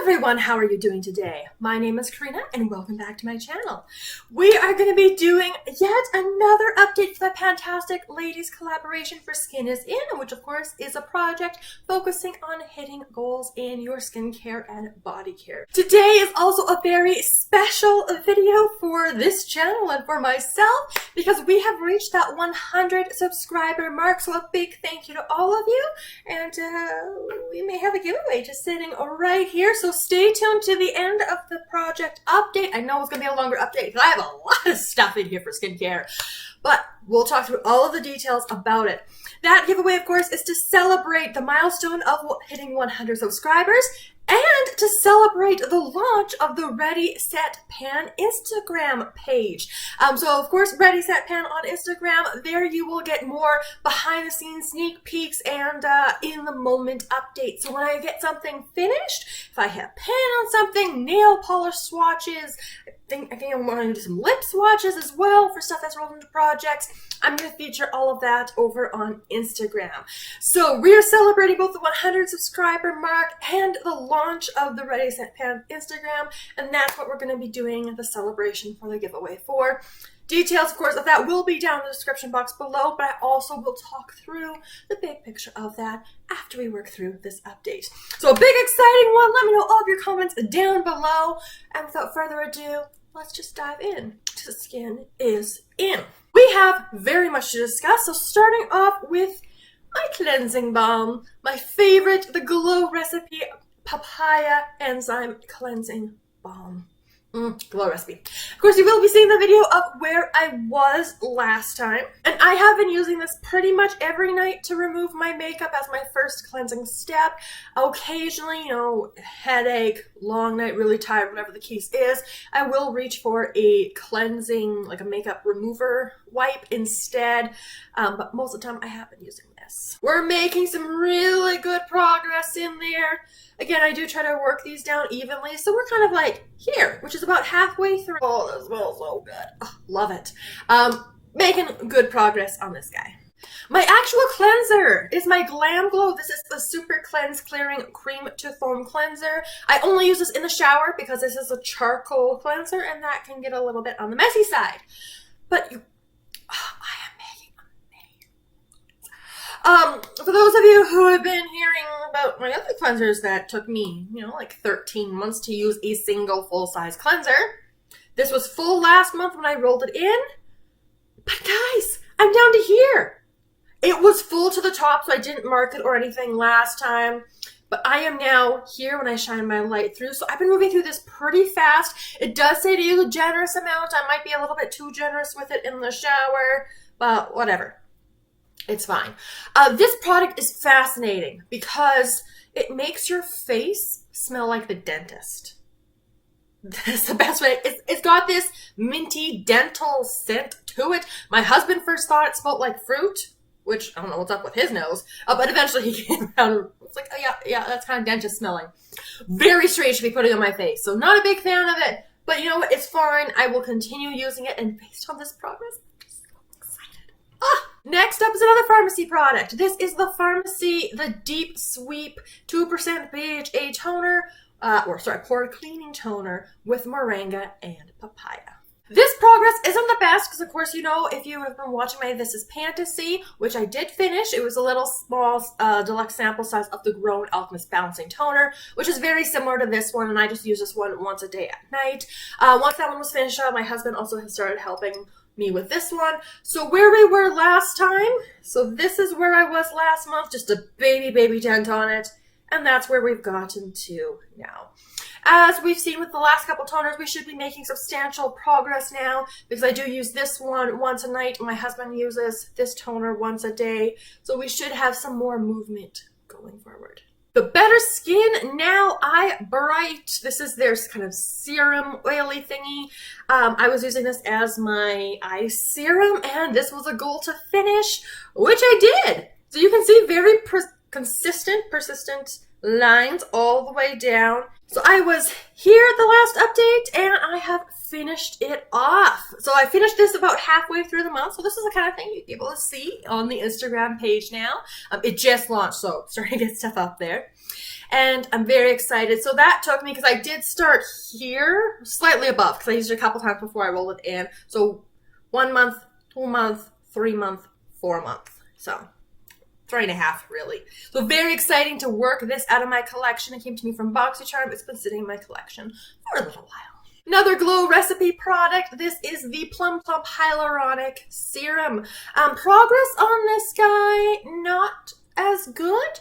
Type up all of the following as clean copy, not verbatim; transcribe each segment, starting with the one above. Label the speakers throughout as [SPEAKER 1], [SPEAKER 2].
[SPEAKER 1] Everyone, how are you doing today? My name is Karina and welcome back to my channel. We are going to be doing yet another update for the fantastic ladies collaboration for Skin is In, which of course is a project focusing on hitting goals in your skincare and body care. Today is also a very special video for this channel and for myself because we have reached that 100 subscriber mark, so a big thank you to all of you, and we may have a giveaway just sitting right here. So stay tuned to the end of the project update. I know it's going to be a longer update because I have a lot of stuff in here for skincare, but we'll talk through all of the details about it. That giveaway, of course, is to celebrate the milestone of hitting 100 subscribers and to celebrate the launch of the Ready Set Pan Instagram page. So of course, Ready Set Pan on Instagram, there you will get more behind the scenes sneak peeks and in the moment updates. So when I get something finished, if I hit pan on something, nail polish swatches, I think I'm going to do some lip swatches as well for stuff that's rolled into projects. I'm going to feature all of that over on Instagram. So we're celebrating both the 100 subscriber mark and the launch of the Ready Set Pan Instagram, and that's what we're going to be doing the celebration for the giveaway for. Details, of course, of that will be down in the description box below, but I also will talk through the big picture of that after we work through this update. So a big exciting one. Let me know all of your comments down below. And without further ado, let's just dive in to the Skin is In. We have very much to discuss, so starting off with my cleansing balm, my favorite, the Glow recipe Papaya Enzyme Cleansing Balm. Glow recipe. Of course, you will be seeing the video of where I was last time, and I have been using this pretty much every night to remove my makeup as my first cleansing step. Occasionally, headache, long night, really tired, whatever the case is, I will reach for a cleansing, like a makeup remover wipe instead, but most of the time I have been using this. We're making some really good progress in there. Again, I do try to work these down evenly, so we're kind of like here, which is about halfway through. Oh, this smells so good. Oh, love it. Making good progress on this guy. My actual cleanser is my Glamglow. This is the Supercleanse Clearing Cream to Foam Cleanser. I only use this in the shower because this is a charcoal cleanser, and that can get a little bit on the messy side. But for those of you who have been hearing about my other cleansers that took me, like 13 months to use a single full-size cleanser, this was full last month when I rolled it in, but guys, I'm down to here. It was full to the top, so I didn't mark it or anything last time, but I am now here when I shine my light through, so I've been moving through this pretty fast. It does say to use a generous amount. I might be a little bit too generous with it in the shower, but whatever. It's fine. This product is fascinating because it makes your face smell like the dentist. That's the best way. It's got this minty dental scent to it. My husband first thought it smelled like fruit, which I don't know what's up with his nose, but eventually he came around. It's like, oh yeah, that's kind of dentist smelling. Very strange to be putting on my face. So not a big fan of it, but you know what? It's fine. I will continue using it, and based on this progress, I'm just so excited. Next up is another Farmacy product. This is the Farmacy, the Deep Sweep 2% BHA toner, pore cleaning toner with moringa and papaya. This progress isn't the best because, of course, if you have been watching my This Is Fantasy, which I did finish, it was a little small deluxe sample size of the Grown Alchemist Balancing Toner, which is very similar to this one, and I just use this one once a day at night. Once that one was finished up, my husband also has started helping me with this one. So where we were last time, so this is where I was last month, just a baby dent on it, and that's where we've gotten to now. As we've seen with the last couple toners, we should be making substantial progress now because I do use this one once a night. My husband uses this toner once a day, so we should have some more movement going forward. The Better Skin Now Eye Bright. This is their kind of serum oily thingy. I was using this as my eye serum, and this was a goal to finish, which I did. So you can see very persistent lines all the way down. So I was here at the last update, and I have finished it off. So I finished this about halfway through the month. So this is the kind of thing you'd be able to see on the Instagram page now. It just launched, so starting to get stuff up there. and I'm very excited. So that took me, because I did start here, slightly above, because I used it a couple times before I rolled it in. So 1 month, 2 month, 3 month, 4 month. So 3.5 really. So very exciting to work this out of my collection. It came to me from BoxyCharm. It's been sitting in my collection for a little while. Another Glow recipe product. This is the Plump Hyaluronic Serum. Progress on this guy, not as good.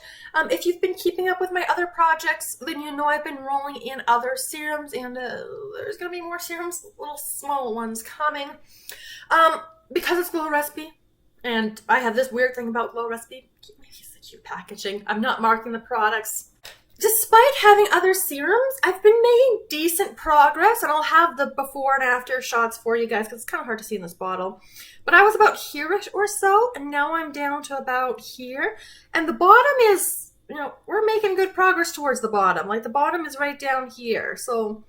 [SPEAKER 1] If you've been keeping up with my other projects, then you know I've been rolling in other serums, and there's going to be more serums, little small ones coming. Because it's Glow recipe, and I have this weird thing about Glow recipe. It's the cute packaging. I'm not marking the products. Despite having other serums, I've been making decent progress, and I'll have the before and after shots for you guys because it's kind of hard to see in this bottle. But I was about here-ish or so, and now I'm down to about here. And the bottom is, you know, we're making good progress towards the bottom. Like, the bottom is right down here. So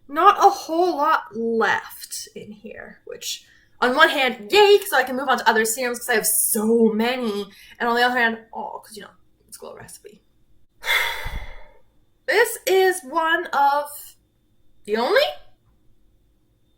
[SPEAKER 1] not a whole lot left in here, which on one hand, yay, so I can move on to other serums because I have so many. And on the other hand, oh, because, you know, it's Glow recipe. This is one of the only?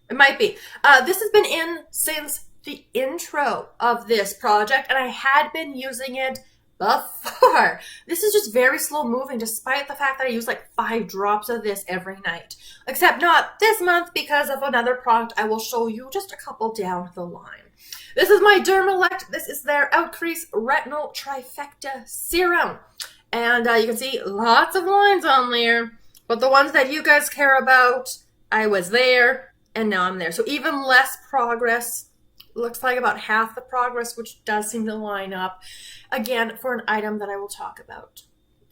[SPEAKER 1] It might be. This has been in since the intro of this project, and I had been using it before. This is just very slow moving, despite the fact that I use like 5 drops of this every night. Except not this month because of another product I will show you just a couple down the line. This is my Dermelect. This is their Outcrease Retinol Trifecta Serum. And you can see lots of lines on there, but the ones that you guys care about, I was there, and now I'm there. So even less progress, looks like about half the progress, which does seem to line up, again, for an item that I will talk about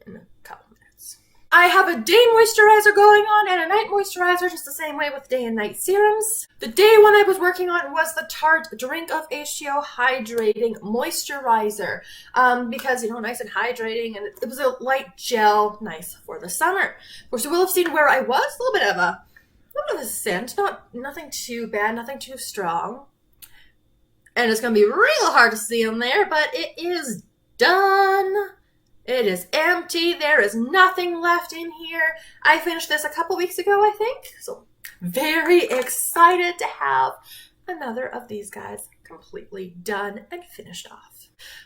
[SPEAKER 1] in a couple minutes. I have a day moisturizer going on and a night moisturizer, just the same way with day and night serums. The day one I was working on was the Tarte Drink of H2O Hydrating Moisturizer, because, you know, nice and hydrating, and it was a light gel, nice for the summer. Of course, you will have seen where I was, a little bit of a scent, nothing too bad, nothing too strong. And it's going to be real hard to see in there, but it is done. It is empty. There is nothing left in here. I finished this a couple weeks ago, I think. So very excited to have another of these guys completely done and finished off.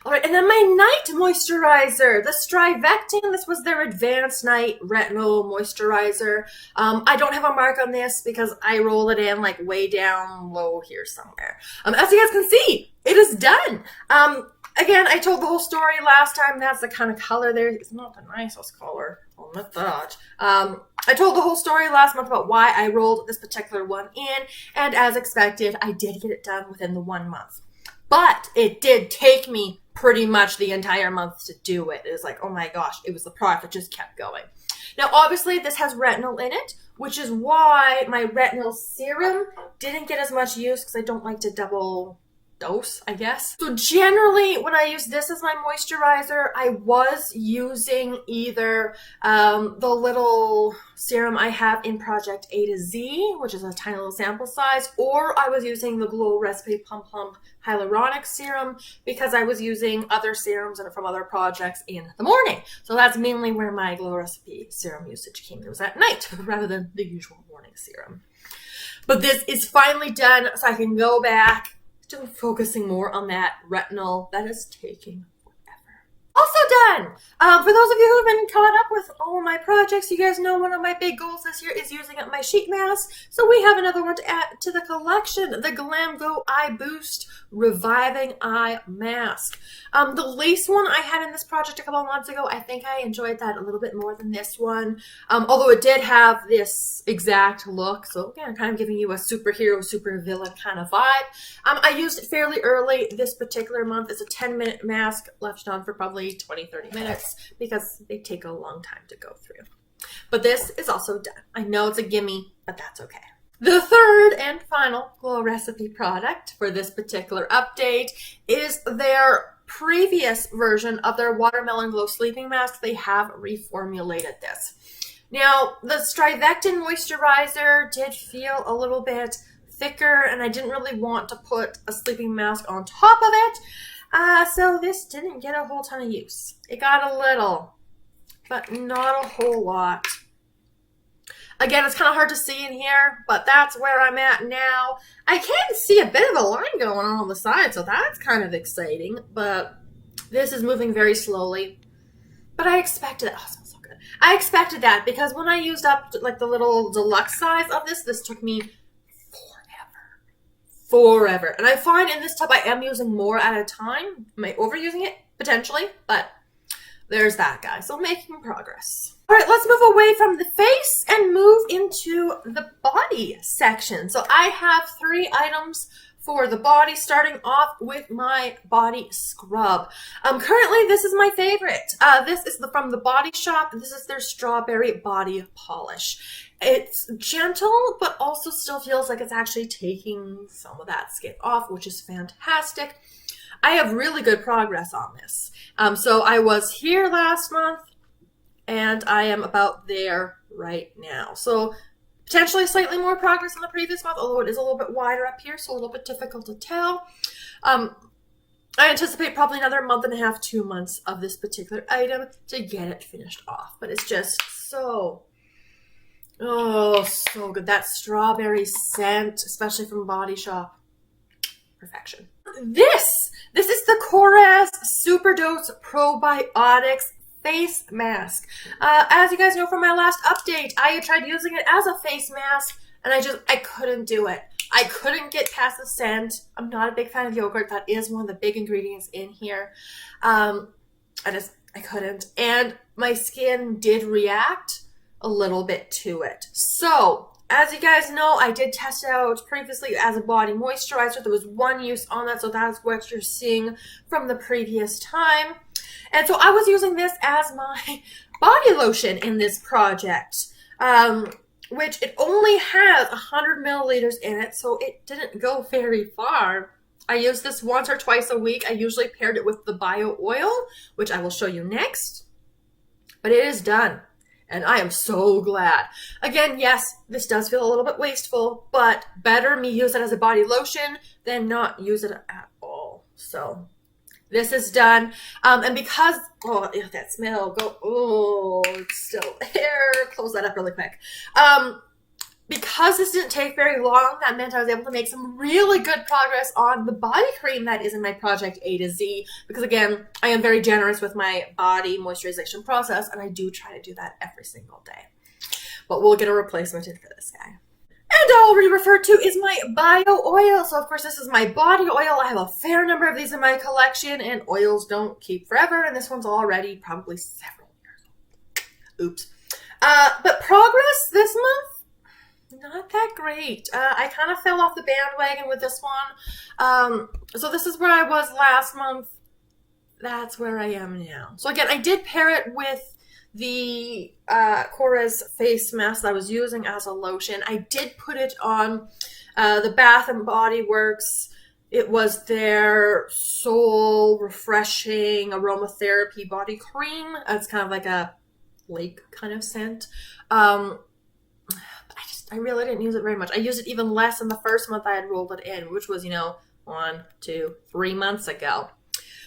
[SPEAKER 1] All right, and then my night moisturizer, the StriVectin. This was their Advanced Night Retinol Moisturizer. I don't have a mark on this because I rolled it in like way down low here somewhere. As you guys can see, it is done. Again, I told the whole story last time. That's the kind of color there. It's not the nicest color. I'll admit that. I told the whole story last month about why I rolled this particular one in, and as expected, I did get it done within the 1 month. But it did take me pretty much the entire month to do it. It was like, oh my gosh, it was the product that just kept going. Now, obviously, this has retinol in it, which is why my retinol serum didn't get as much use, because I don't like to double dose, I guess. So generally, when I use this as my moisturizer, I was using either the little serum I have in Project A to Z, which is a tiny little sample size, or I was using the Glow Recipe Plump Hyaluronic Serum, because I was using other serums from other projects in the morning. So that's mainly where my Glow Recipe serum usage came. It was at night rather than the usual morning serum. But this is finally done, so I can go back to focusing more on that retinol that is taking forever. Also done! For those of you who have been caught up with all my projects, you guys know one of my big goals this year is using up my sheet mask. So we have another one to add to the collection, the Glamglow Eye Boost Reviving Eye Mask. The lace one I had in this project a couple months ago, I think I enjoyed that a little bit more than this one. Although it did have this exact look. So again, kind of giving you a superhero, supervillain kind of vibe. I used it fairly early this particular month. It's a 10-minute mask, left on for probably 20-30 minutes because they take a long time to go through. But this is also done. I know it's a gimme, but that's okay. The third and final Glow Recipe product for this particular update is their previous version of their Watermelon Glow Sleeping Mask. They have reformulated this. Now, the StriVectin Moisturizer did feel a little bit thicker, and I didn't really want to put a sleeping mask on top of it. So this didn't get a whole ton of use. It got a little but not a whole lot. Again, it's kind of hard to see in here, but that's where I'm at now. I can see a bit of a line going on the side, so that's kind of exciting, but this is moving very slowly. But I expected it. Oh, it smells so good. I expected that because when I used up like the little deluxe size of this took me forever. And I find in this tub I am using more at a time. Am I overusing it? Potentially, but there's that, guys. So making progress. All right, let's move away from the face and move into the body section. So I have 3 items for the body, starting off with my body scrub. Currently, this is my favorite. This is from the Body Shop. This is their Strawberry Body Polish. It's gentle, but also still feels like it's actually taking some of that skin off, which is fantastic. I have really good progress on this. So I was here last month, and I am about there right now. So potentially slightly more progress than the previous month, although it is a little bit wider up here, so a little bit difficult to tell. I anticipate probably another month and a half, 2 months of this particular item to get it finished off. But it's just so, oh, so good. That strawberry scent, especially from Body Shop. Perfection. This is the Korres Superdose Probiotics face mask. As you guys know from my last update, I had tried using it as a face mask and I couldn't do it. I couldn't get past the scent. I'm not a big fan of yogurt. That is one of the big ingredients in here. I couldn't. And my skin did react a little bit to it. So, as you guys know, I did test it out previously as a body moisturizer. There was 1 use on that, so that's what you're seeing from the previous time. And so I was using this as my body lotion in this project, which it only has 100 milliliters in it, so it didn't go very far. I use this once or twice a week. I usually paired it with the bio oil, which I will show you next. But it is done, and I am so glad. Again, yes, this does feel a little bit wasteful, but better me use it as a body lotion than not use it at all. So this is done. And because, oh, that smell, it's still there. Close that up really quick. Because this didn't take very long, that meant I was able to make some really good progress on the body cream that is in my Project A to Z. Because again, I am very generous with my body moisturization process, and I do try to do that every single day. But we'll get a replacement in for this guy. And already referred to is my bio oil. So of course this is my body oil. I have a fair number of these in my collection, and oils don't keep forever, and this one's already probably several years old. Oops. But progress this month, not that great. I kind of fell off the bandwagon with this one. So this is where I was last month. That's where I am now. So again, I did pair it with the Korres face mask that I was using as a lotion. I did put it on the Bath & Body Works. It was their Soul Refreshing Aromatherapy Body Cream. It's kind of like a lake kind of scent. I really didn't use it very much. I used it even less in the first month I had rolled it in, which was, 1, 2, 3 months ago.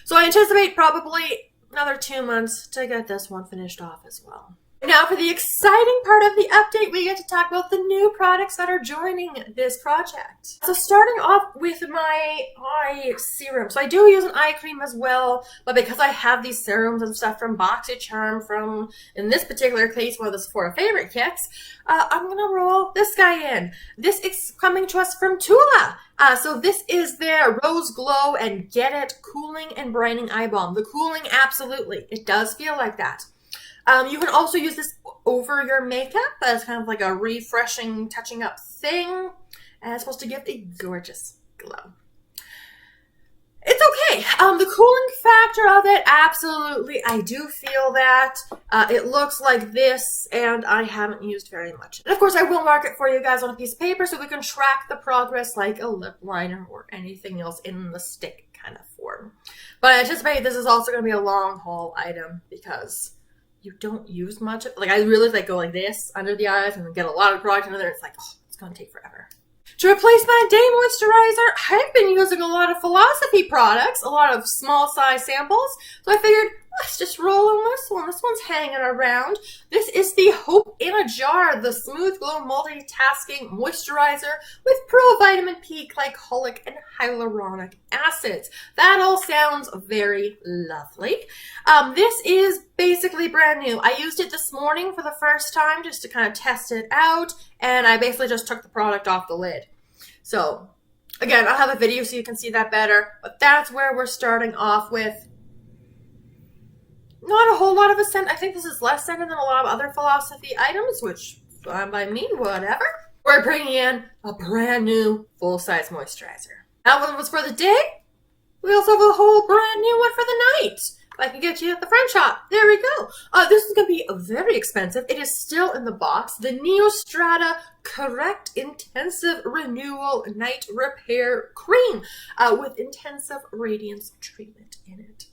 [SPEAKER 1] So I anticipate probably another 2 months to get this one finished off as well. Now for the exciting part of the update, we get to talk about the new products that are joining this project. So starting off with my eye serum. So I do use an eye cream as well, but because I have these serums and stuff from BoxyCharm, from, in this particular case, one of the Sephora favorite kits, I'm going to roll this guy in. This is coming to us from Tula. So this is their Rose Glow and Get It Cooling and Brightening Eye Balm. The cooling, absolutely. It does feel like that. You can also use this over your makeup as kind of like a refreshing, touching up thing. And it's supposed to give a gorgeous glow. It's okay. The cooling factor of it, absolutely. I do feel that. It looks like this, and I haven't used very much. And of course, I will mark it for you guys on a piece of paper so we can track the progress like a lip liner or anything else in the stick kind of form. But I anticipate this is also going to be a long haul item because you don't use much. Like, I really go like this under the eyes and get a lot of product under there. It's like, oh, it's going to take forever. To replace my day moisturizer, I've been using a lot of Philosophy products, a lot of small size samples. So I figured, Let's just roll on this one. This one's hanging around. This is the Hope in a Jar, the Smooth Glow Multitasking Moisturizer with Pro Vitamin P, glycolic, and hyaluronic acids. That all sounds very lovely. This is basically brand new. I used it this morning for the first time just to kind of test it out, and I basically just took the product off the lid. So, again, I'll have a video so you can see that better, but that's where we're starting off with. Not a whole lot of a scent. I think this is less scented than a lot of other Philosophy items, which, fine by me, whatever. We're bringing in a brand new full-size moisturizer. That one was for the day. We also have a whole brand new one for the night. If I can get you at the front shop. There we go. This is going to be very expensive. It is still in the box. The Neostrata Correct Intensive Renewal Night Repair Cream with intensive radiance treatment in it.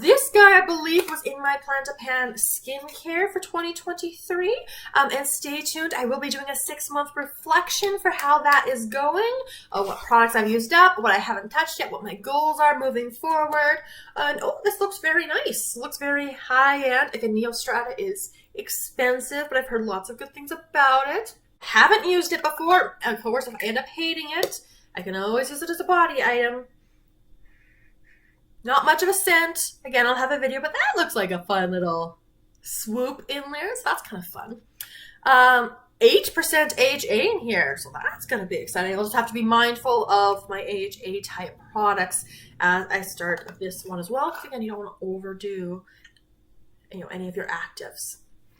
[SPEAKER 1] This guy, I believe, was in my Plan to Pan skincare for 2023. And stay tuned. I will be doing a 6-month reflection for how that is going, what products I've used up, what I haven't touched yet, what my goals are moving forward. And oh, this looks very nice. Looks very high-end. Again, Neostrata is expensive, but I've heard lots of good things about it. Haven't used it before. Of course, if I end up hating it, I can always use it as a body item. Not much of a scent. Again, I'll have a video, but that looks like a fun little swoop in there, so that's kind of fun. 8% AHA in here, so that's going to be exciting. I'll just have to be mindful of my AHA type products as I start this one as well, because again, you don't want to overdo, any of your actives.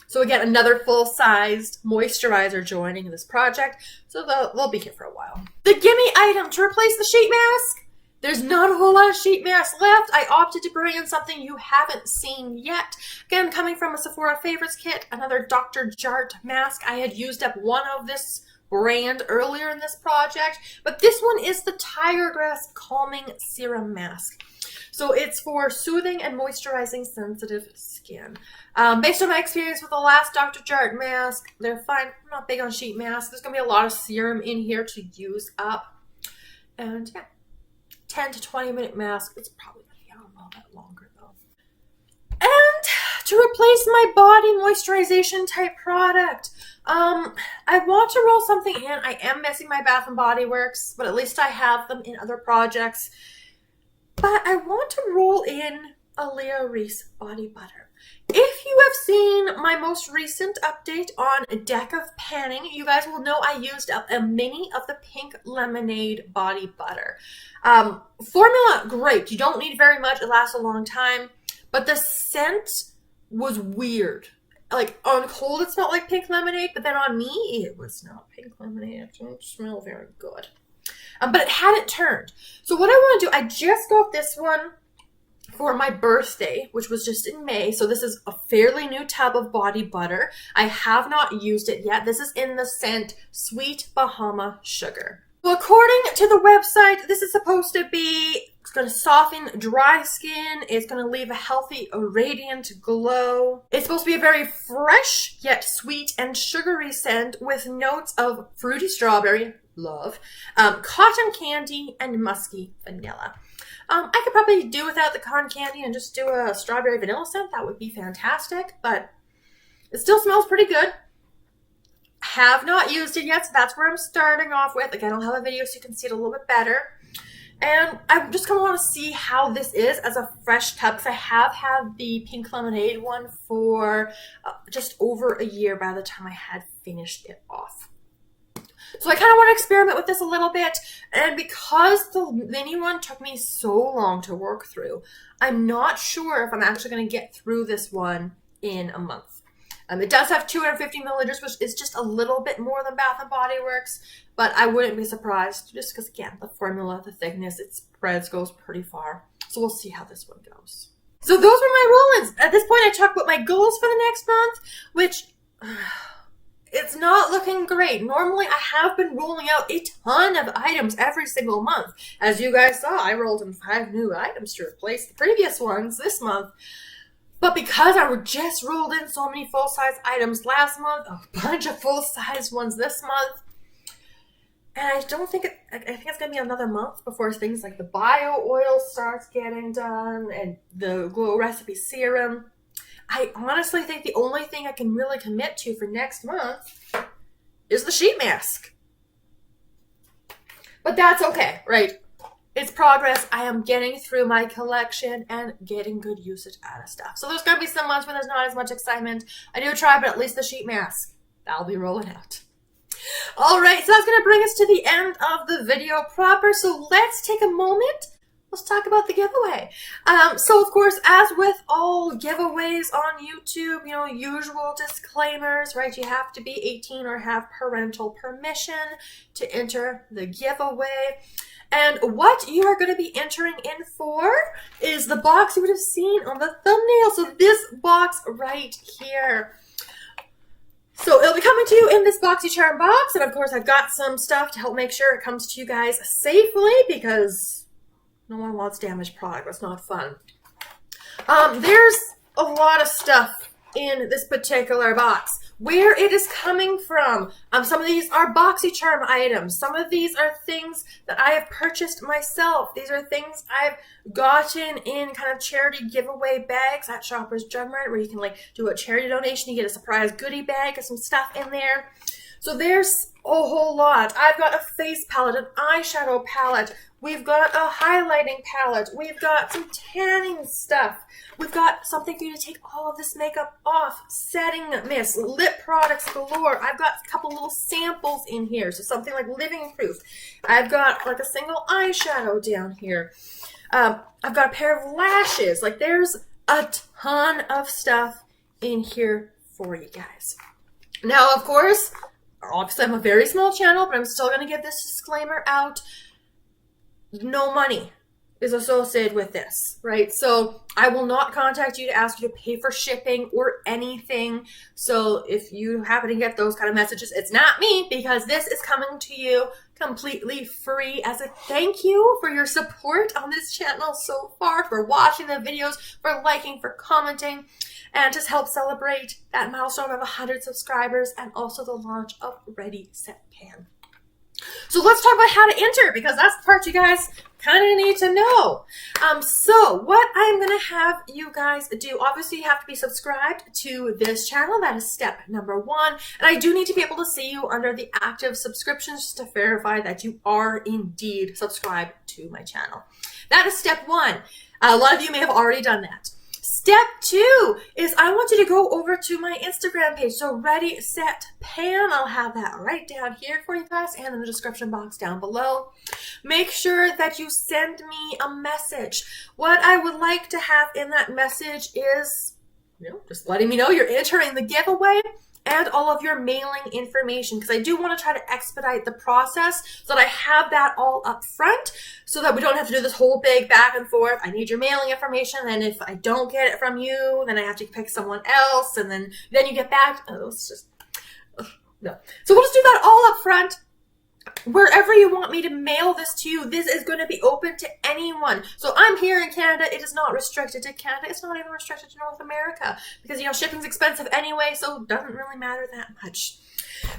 [SPEAKER 1] So again, another full-sized moisturizer joining this project, so they'll be here for a while. The gimme item to replace the sheet mask. There's not a whole lot of sheet masks left. I opted to bring in something you haven't seen yet. Again, coming from a Sephora Favorites kit, another Dr. Jart mask. I had used up one of this brand earlier in this project, but this one is the Tiger Grass Calming Serum Mask. So it's for soothing and moisturizing sensitive skin. Based on my experience with the last Dr. Jart mask, they're fine. I'm not big on sheet masks. There's going to be a lot of serum in here to use up. And yeah. 10 to 20 minute mask. It's probably going to be, I don't know, that longer though. And to replace my body moisturization type product, I want to roll something in. I am missing my Bath & Body Works, but at least I have them in other projects. But I want to roll in a Leo Reese body butter. If you have seen my most recent update on a deck of panning, you guys will know I used up a mini of the Pink Lemonade body butter. Formula, great. You don't need very much. It lasts a long time. But the scent was weird. Like, on cold, it smelled like pink lemonade, but then on me, it was not pink lemonade. It didn't smell very good. But it hadn't turned. So what I want to do, I just got this one for my birthday, which was just in May. So this is a fairly new tub of body butter. I have not used it yet. This is in the scent Sweet Bahama Sugar. So according to the website, this is supposed to be, it's going to soften dry skin. It's going to leave a healthy, radiant glow. It's supposed to be a very fresh, yet sweet and sugary scent with notes of fruity strawberry, love, cotton candy, and musky vanilla. I could probably do without the cotton candy and just do a strawberry vanilla scent. That would be fantastic, but it still smells pretty good. Have not used it yet, so that's where I'm starting off with. Again, I'll have a video so you can see it a little bit better. And I just kind of want to see how this is as a fresh tub, because I have had the Pink Lemonade one for just over a year by the time I had finished it off. So I kind of want to experiment with this a little bit, and because the mini one took me so long to work through, I'm not sure if I'm actually going to get through this one in a month. It does have 250 milliliters, which is just a little bit more than Bath & Body Works, but I wouldn't be surprised, just because, again, the formula, the thickness, it spreads, goes pretty far. So we'll see how this one goes. So those were my roll-ins. At this point, I talked about my goals for the next month, which it's not looking great. Normally, I have been rolling out a ton of items every single month. As you guys saw, I rolled in 5 new items to replace the previous ones this month. But because I just rolled in so many full-size items last month, a bunch of full-size ones this month, And I don't think I think it's going to be another month before things like the bio oil starts getting done and the Glow Recipe Serum. I honestly think the only thing I can really commit to for next month is the sheet mask. But that's okay, right? It's progress. I am getting through my collection and getting good usage out of stuff. So there's going to be some months when there's not as much excitement. I do try, but at least the sheet mask, that'll be rolling out. All right, so that's going to bring us to the end of the video proper. So let's take a moment. Let's talk about the giveaway. So of course, as with all giveaways on YouTube, you know, usual disclaimers, right? You have to be 18 or have parental permission to enter the giveaway. And what you are going to be entering in for is the box you would have seen on the thumbnail. So this box right here. So it'll be coming to you in this BoxyCharm box. And of course, I've got some stuff to help make sure it comes to you guys safely because no one wants damaged product. That's not fun. There's a lot of stuff in this particular box. Where it is coming from. Some of these are BoxyCharm items. Some of these are things that I have purchased myself. These are things I've gotten in kind of charity giveaway bags at Shoppers Drug Mart where you can like do a charity donation. You get a surprise goodie bag of some stuff in there. So there's a whole lot. I've got a face palette, an eyeshadow palette. We've got a highlighting palette. We've got some tanning stuff. We've got something for you to take all of this makeup off. Setting mist, lip products galore. I've got a couple little samples in here. So something like living proof. I've got like a single eyeshadow down here. I've got a pair of lashes. Like there's a ton of stuff in here for you guys. Now, of course, obviously I'm a very small channel, but I'm still going to give this disclaimer out. No money is associated with this, right? So I will not contact you to ask you to pay for shipping or anything. So if you happen to get those kind of messages, it's not me because this is coming to you completely free as a thank you for your support on this channel so far, for watching the videos, for liking, for commenting, and just help celebrate that milestone of 100 subscribers and also the launch of Ready, Set, Pan. So let's talk about how to enter because that's the part you guys kind of need to know. So what I'm going to have you guys do, obviously you have to be subscribed to this channel. That is step number 1. And I do need to be able to see you under the active subscriptions to verify that you are indeed subscribed to my channel. That is step 1. A lot of you may have already done that. Step 2 is I want you to go over to my Instagram page. So Ready, Set, Pan. I'll have that right down here for you guys and in the description box down below. Make sure that you send me a message. What I would like to have in that message is, just letting me know you're entering the giveaway and all of your mailing information because I do want to try to expedite the process so that I have that all up front so that we don't have to do this whole big back and forth. I need your mailing information, and if I don't get it from you, then I have to pick someone else, and then you get back. Oh, it's just, no. So we'll just do that all up front. Wherever you want me to mail this to you, this is going to be open to anyone. So I'm here in Canada. It is not restricted to Canada. It's not even restricted to North America because, shipping's expensive anyway, so it doesn't really matter that much.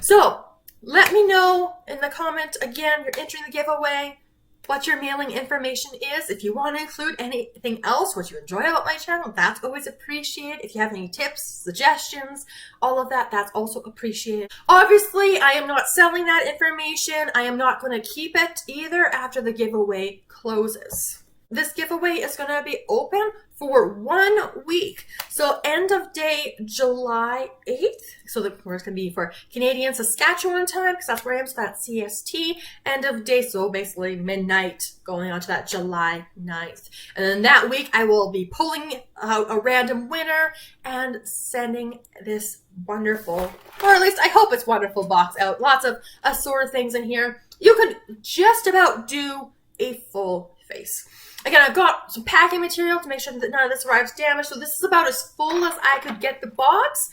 [SPEAKER 1] So let me know in the comment, again, you're entering the giveaway, what your mailing information is. If you want to include anything else, what you enjoy about my channel, that's always appreciated. If you have any tips, suggestions, all of that, that's also appreciated. Obviously, I am not selling that information. I am not going to keep it either after the giveaway closes. This giveaway is going to be open for 1 week. So end of day July 8th. So the course can be for Canadian Saskatchewan time because that's where I am, so that's CST. End of day, so basically midnight going on to that July 9th. And then that week I will be pulling out a random winner and sending this wonderful, or at least I hope it's wonderful box out. Lots of assorted things in here. You could just about do a full face. Again, I've got some packing material to make sure that none of this arrives damaged. So this is about as full as I could get the box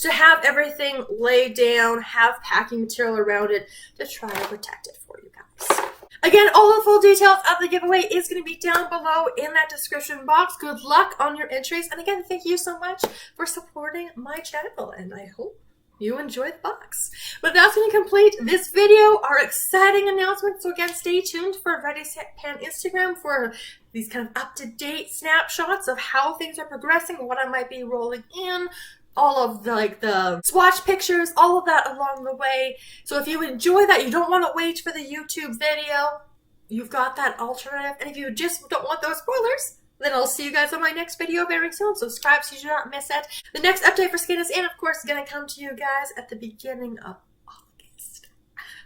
[SPEAKER 1] to have everything laid down, have packing material around it to try to protect it for you guys. Again, all the full details of the giveaway is going to be down below in that description box. Good luck on your entries. And again, thank you so much for supporting my channel. And I hope you enjoy the box. But that's going to complete this video, our exciting announcement. So again, stay tuned for Ready Set Pan Instagram for these kind of up-to-date snapshots of how things are progressing, what I might be rolling in, all of the swatch pictures, all of that along the way. So if you enjoy that, you don't want to wait for the YouTube video, you've got that alternative. And if you just don't want those spoilers, then I'll see you guys on my next video very soon. Subscribe so you do not miss it. The next update for Skin is In, of course, is going to come to you guys at the beginning of August.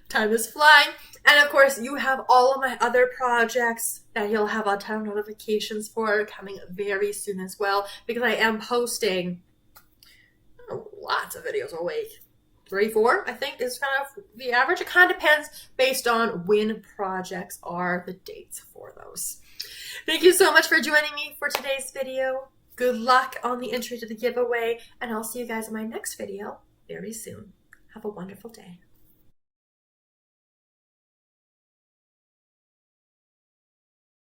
[SPEAKER 1] Time is flying. And of course, you have all of my other projects that you'll have a ton of notifications for coming very soon as well, because I am posting lots of videos a week. 3, 4, I think, is kind of the average. It kind of depends based on when projects are, the dates for those. Thank you so much for joining me for today's video. Good luck on the entry to the giveaway, and I'll see you guys in my next video very soon. Have a wonderful day.